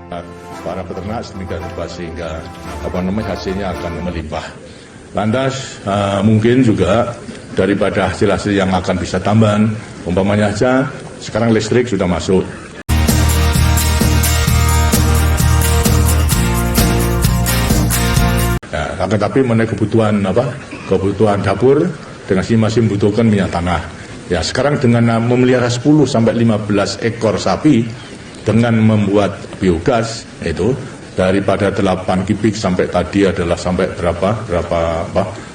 para peternak sedemikian rupa sehingga hasilnya akan melimpah. Lantas mungkin juga daripada hasil-hasil yang akan bisa tambahan, umpamanya aja sekarang listrik sudah masuk. Akan tapi mengenai kebutuhan dapur dengan masih membutuhkan minyak tanah. Ya, sekarang dengan memelihara 10 sampai 15 ekor sapi dengan membuat biogas itu daripada 8 kubik sampai tadi adalah sampai berapa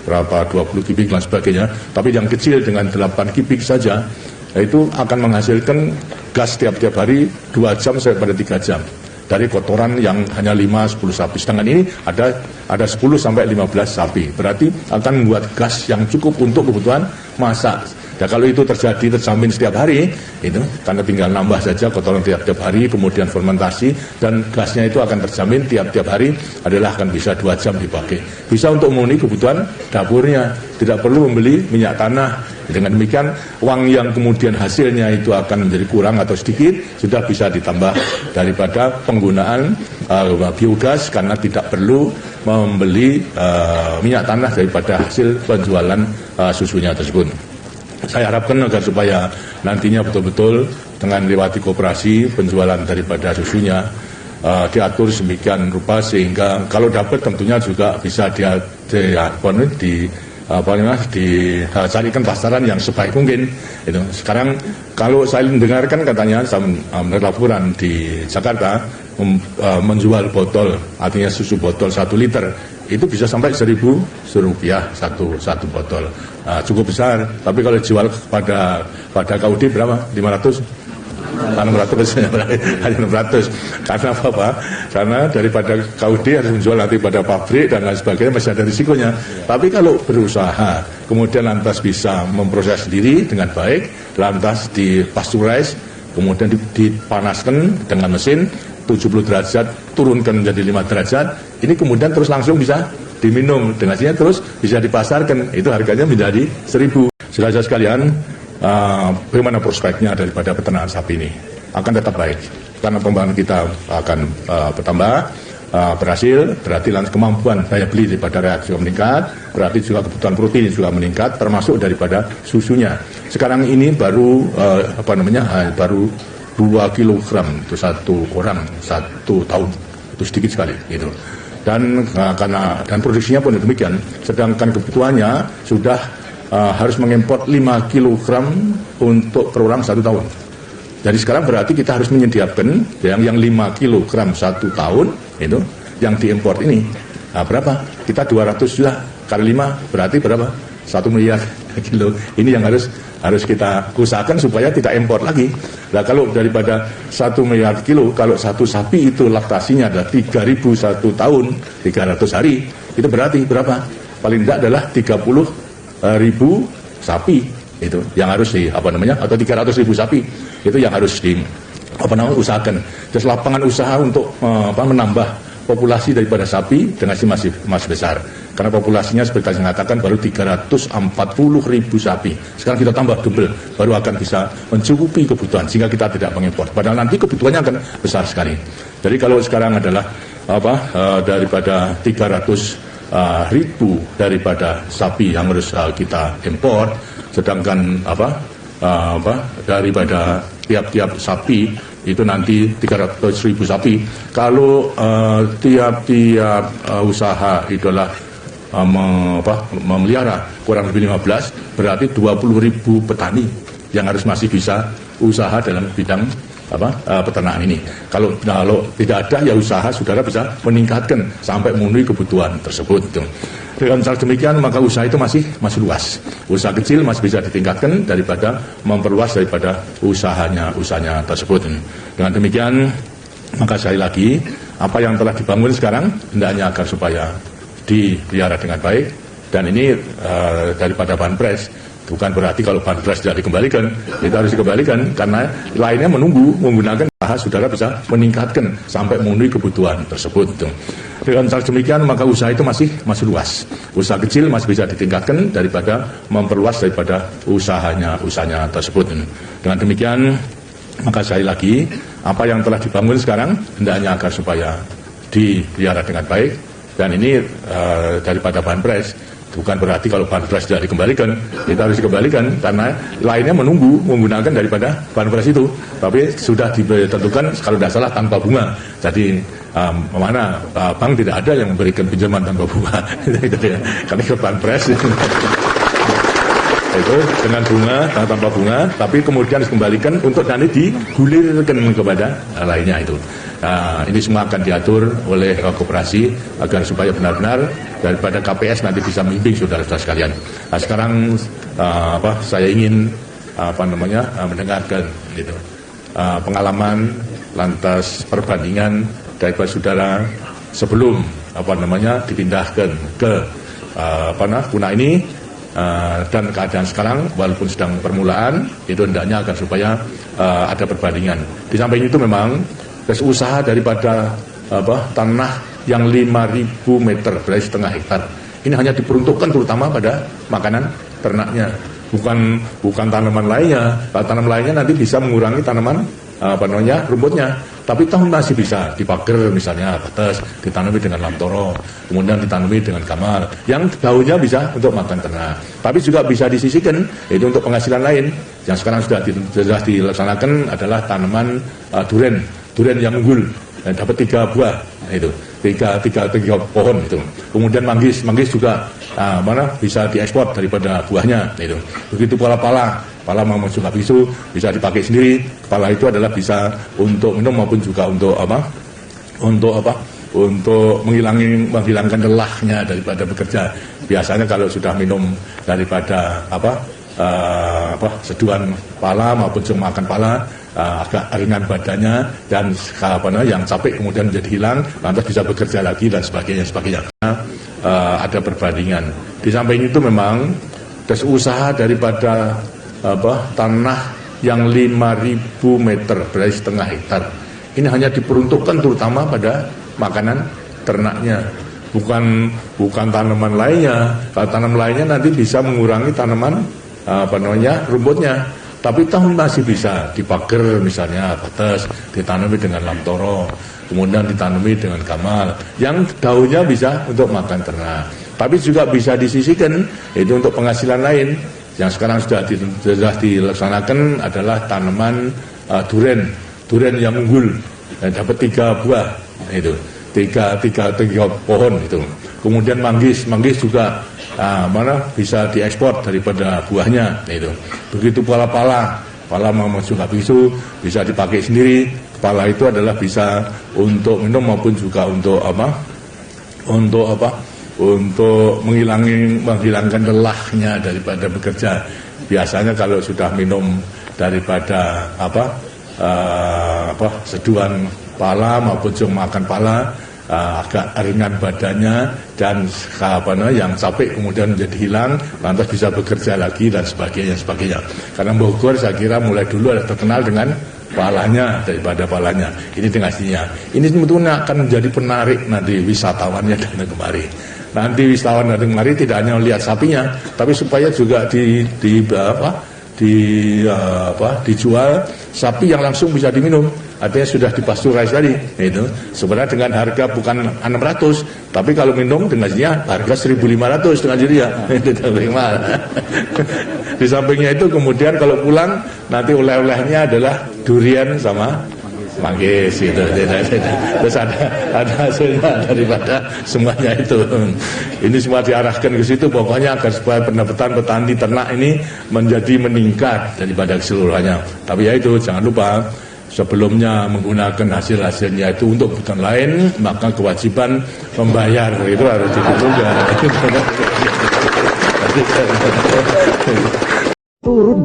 20 kubik dan sebagainya. Tapi yang kecil dengan 8 kubik saja itu akan menghasilkan gas tiap-tiap hari 2 jam sampai pada 3 jam. Dari kotoran yang hanya 5-10 sapi. Sedangkan ini ada 10 sampai 15 sapi. Berarti akan membuat gas yang cukup untuk kebutuhan masak. Ya, kalau itu terjamin setiap hari, itu karena tinggal nambah saja kotoran tiap-tiap hari, kemudian fermentasi, dan gasnya itu akan terjamin tiap-tiap hari adalah akan bisa 2 jam dipakai. Bisa untuk memenuhi kebutuhan dapurnya, tidak perlu membeli minyak tanah. Dengan demikian, uang yang kemudian hasilnya itu akan menjadi kurang atau sedikit, sudah bisa ditambah daripada penggunaan biogas karena tidak perlu membeli minyak tanah daripada hasil penjualan susunya tersebut. Saya harapkan agar supaya nantinya betul-betul dengan lewati koperasi penjualan daripada susunya diatur sedemikian rupa sehingga kalau dapat tentunya juga bisa dicarikan pasaran yang sebaik mungkin. Itu. Sekarang kalau saya mendengarkan katanya laporan di Jakarta menjual botol, artinya susu botol 1 liter itu bisa sampai Rp1.000 satu botol. Cukup besar, tapi kalau dijual pada KUD berapa? 500? 600. Karena apa? Karena daripada KUD harus menjual nanti pada pabrik dan lain sebagainya masih ada risikonya. Tapi kalau berusaha kemudian lantas bisa memproses sendiri dengan baik, lantas dipasteurize, kemudian dipanaskan dengan mesin 70 derajat turunkan menjadi 5 derajat, ini kemudian terus langsung bisa diminum, dengan hasilnya terus bisa dipasarkan, itu harganya menjadi 1.000. Saudara sekalian, bagaimana prospeknya daripada peternakan sapi ini? Akan tetap baik, karena pengembangan kita akan bertambah, berhasil, berarti lantas kemampuan daya beli daripada rakyat juga meningkat, berarti juga kebutuhan protein juga meningkat, termasuk daripada susunya. Sekarang ini baru baru 2 kilogram itu satu orang 1 tahun, itu sedikit sekali gitu. Dan produksinya pun demikian. Sedangkan kebutuhannya sudah harus mengimpor 5 kilogram untuk per orang 1 tahun. Jadi sekarang berarti kita harus menyediakan yang 5 kilogram 1 tahun itu yang diimpor ini. Berapa? Kita 200 sudah kali 5 berarti berapa? 1 miliar kilo. Ini yang harus kita usahakan supaya tidak impor lagi. Nah, kalau daripada 1 miliar kilo, kalau satu sapi itu laktasinya adalah 3.000 1 tahun, 300 hari, itu berarti berapa? Paling tidak adalah 30.000 sapi itu yang harus atau 300.000 sapi itu yang harus usahakan. Terus lapangan usaha untuk menambah populasi daripada sapi dengan masih besar. Karena populasinya seperti saya katakan baru 340.000 sapi. Sekarang kita tambah double, baru akan bisa mencukupi kebutuhan sehingga kita tidak mengimpor. Padahal nanti kebutuhannya akan besar sekali. Jadi kalau sekarang adalah daripada 300.000 daripada sapi yang harus kita impor, sedangkan daripada tiap-tiap sapi itu nanti 300.000 sapi. Kalau tiap-tiap usaha itulah memelihara kurang lebih 15, berarti 20.000 petani yang harus masih bisa usaha dalam bidang peternakan ini. Kalau tidak ada ya usaha saudara bisa meningkatkan sampai memenuhi kebutuhan tersebut. Dengan cara demikian maka usaha itu masih luas. Usaha kecil masih bisa ditingkatkan daripada memperluas daripada usahanya tersebut. Dengan demikian maka sekali lagi apa yang telah dibangun sekarang hendaknya agar supaya dipelihara dengan baik, dan ini daripada banpres. Bukan berarti kalau banpres tidak dikembalikan, itu harus dikembalikan karena lainnya menunggu menggunakan usaha saudara bisa meningkatkan sampai memenuhi kebutuhan tersebut. Dengan cara demikian maka usaha itu masih luas. Usaha kecil masih bisa ditingkatkan daripada memperluas daripada usahanya tersebut. Dengan demikian Maka sekali lagi, apa yang telah dibangun sekarang hendaknya agar supaya dipelihara dengan baik. Dan ini daripada Banpres, bukan berarti kalau Banpres tidak dikembalikan, kita harus dikembalikan karena lainnya menunggu menggunakan daripada Banpres itu. Tapi sudah ditentukan kalau tidak salah tanpa bunga. Jadi mana bank tidak ada yang memberikan pinjaman tanpa bunga. Karena ke Banpres itu dengan bunga tanpa bunga, tapi kemudian dikembalikan untuk nanti digulirkan kepada lainnya itu. Ini semua akan diatur oleh koperasi agar supaya benar-benar daripada KPS nanti bisa membimbing saudara-saudara sekalian. Sekarang saya ingin mendengarkan gitu, pengalaman lantas perbandingan daripada saudara sebelum dipindahkan ke Puna ini. Dan keadaan sekarang walaupun sedang permulaan itu hendaknya agar supaya ada perbandingan. Di samping itu memang usaha daripada tanah yang 5.000 meter berarti setengah hektar ini hanya diperuntukkan terutama pada makanan ternaknya, bukan tanaman lainnya. Tanaman lainnya nanti bisa mengurangi tanaman rumputnya, tapi toh masih bisa dipager, misalnya batas ditanami dengan lamtoro, kemudian ditanami dengan kamar yang daunnya bisa untuk makan ternak, tapi juga bisa disisihkan itu untuk penghasilan lain. Yang sekarang sudah dilaksanakan adalah tanaman durian yang unggul, dan dapat 3 buah itu, tiga pohon itu. Kemudian manggis juga bisa diekspor daripada buahnya itu. Begitu pala mau juga bisu bisa dipakai sendiri. Kepala itu adalah bisa untuk minum maupun juga untuk menghilangkan lelahnya daripada bekerja. Biasanya kalau sudah minum daripada seduhan pala maupun cuma makan pala, agak ringan badannya dan yang capek kemudian menjadi hilang, lantas bisa bekerja lagi dan sebagainya. Ada perbandingan. Di samping itu memang usaha daripada tanah yang 5.000 meter berarti setengah hektar ini hanya diperuntukkan terutama pada makanan ternaknya, bukan tanaman lainnya. Kalau tanaman lainnya nanti bisa mengurangi tanaman rumputnya, tapi toh masih bisa dipager, misalnya batas ditanami dengan lamtoro, kemudian ditanami dengan kamal yang daunnya bisa untuk makan ternak, tapi juga bisa disisihkan itu untuk penghasilan lain. Yang sekarang sudah dilaksanakan adalah tanaman durian yang unggul, dan dapat 3 buah itu, tiga pohon itu. Kemudian manggis juga bisa diekspor daripada buahnya itu. Begitu pala mau juga bisu bisa dipakai sendiri. Kepala itu adalah bisa untuk minum maupun juga untuk menghilangkan lelahnya daripada bekerja. Biasanya kalau sudah minum daripada seduhan pala maupun cuma makan pala, agak ringan badannya dan yang capek kemudian menjadi hilang, lantas bisa bekerja lagi dan sebagainya. Karena Bogor saya kira mulai dulu ada terkenal dengan palanya daripada palanya. Ini tingkatnya. Ini sebetulnya akan menjadi penarik nanti wisatawannya datang kemari. Nanti wisatawan datang kemari tidak hanya melihat sapinya, tapi supaya juga dijual sapi yang langsung bisa diminum, artinya sudah dipasturize tadi itu. Sebenarnya dengan harga bukan 600, tapi kalau minum dengan harga 1.500 dengan dia itu lebih mahal. Di sampingnya itu kemudian kalau pulang nanti oleh-olehnya adalah durian sama manggis gitu. Terus ada hasilnya daripada semuanya itu. Ini semua diarahkan ke situ pokoknya agar supaya pendapatan petani ternak ini menjadi meningkat daripada keseluruhannya. Tapi ya itu jangan lupa sebelumnya menggunakan hasilnya itu untuk kebutuhan lain, maka kewajiban membayar itu harus dilakukan. Turun.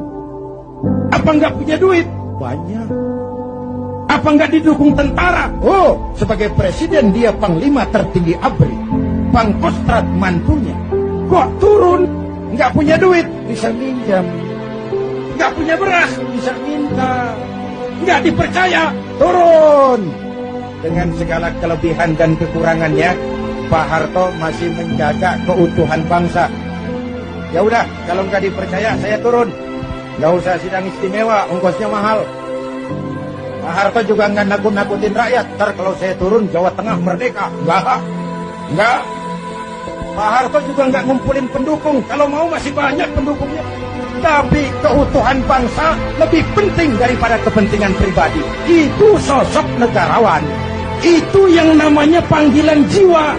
Apa nggak punya duit? Banyak. Apa nggak didukung tentara? Oh, sebagai presiden dia panglima tertinggi ABRI, Pangkostrat mantunya. Kok turun? Nggak punya duit, bisa minjam. Nggak punya beras, bisa minta. Nggak dipercaya, turun. Dengan segala kelebihan dan kekurangannya, Pak Harto masih menjaga keutuhan bangsa. Ya udah, kalau nggak dipercaya saya turun. Nggak usah sidang istimewa, ongkosnya mahal. Pak Harto juga nggak nakut-nakutin rakyat. Ntar kalau saya turun Jawa Tengah merdeka. Enggak. Pak Harto juga nggak ngumpulin pendukung. Kalau mau masih banyak pendukungnya. Tapi keutuhan bangsa lebih penting daripada kepentingan pribadi. Itu sosok negarawan. Itu yang namanya panggilan jiwa.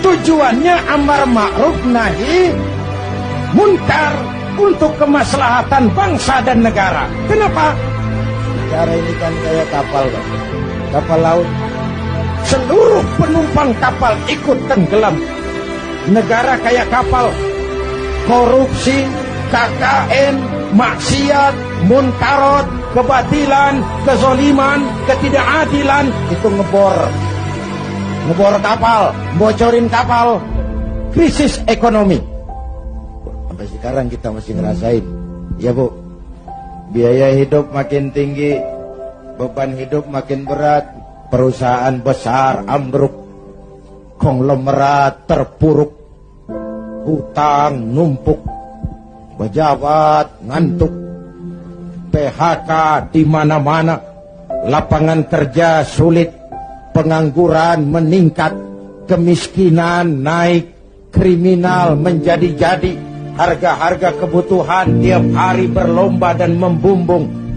Tujuannya amar ma'ruf nahi munkar untuk kemaslahatan bangsa dan negara. Kenapa? Negara ini kan kayak kapal, Pak. Kapal laut. Seluruh penumpang kapal ikut tenggelam. Negara kayak kapal. Korupsi, KKN, maksiat, munkarot, kebatilan, kezoliman, ketidakadilan, itu ngebor kapal, bocorin kapal, krisis ekonomi. Sampai sekarang kita masih ngerasain. Ya Bu, biaya hidup makin tinggi, beban hidup makin berat, perusahaan besar ambruk, konglomerat terpuruk, hutang numpuk, pejabat ngantuk, PHK di mana-mana, lapangan kerja sulit, pengangguran meningkat, kemiskinan naik, kriminal menjadi-jadi, harga-harga kebutuhan tiap hari berlomba dan membumbung,